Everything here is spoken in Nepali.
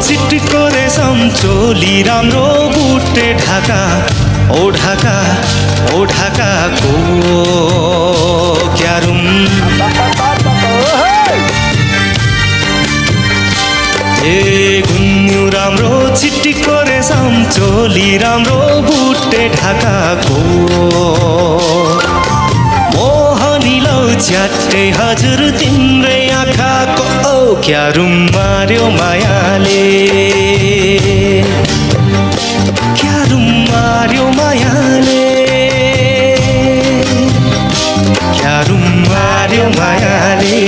छिटको रेशम चोली राम्रो बुटे ढाका ओ ढाकाको क्यारुम ए गुन्यु राम्रो छिटको रेशम चोली राम्रो बुटे ढाकाको मोहनी लौ च्याट्टे हजुर तिम्रै आँखाको ओ क्यारुम मार्यो मायाले क्यारुम मार्यो मायाले क्यारुम मार्यो मायाले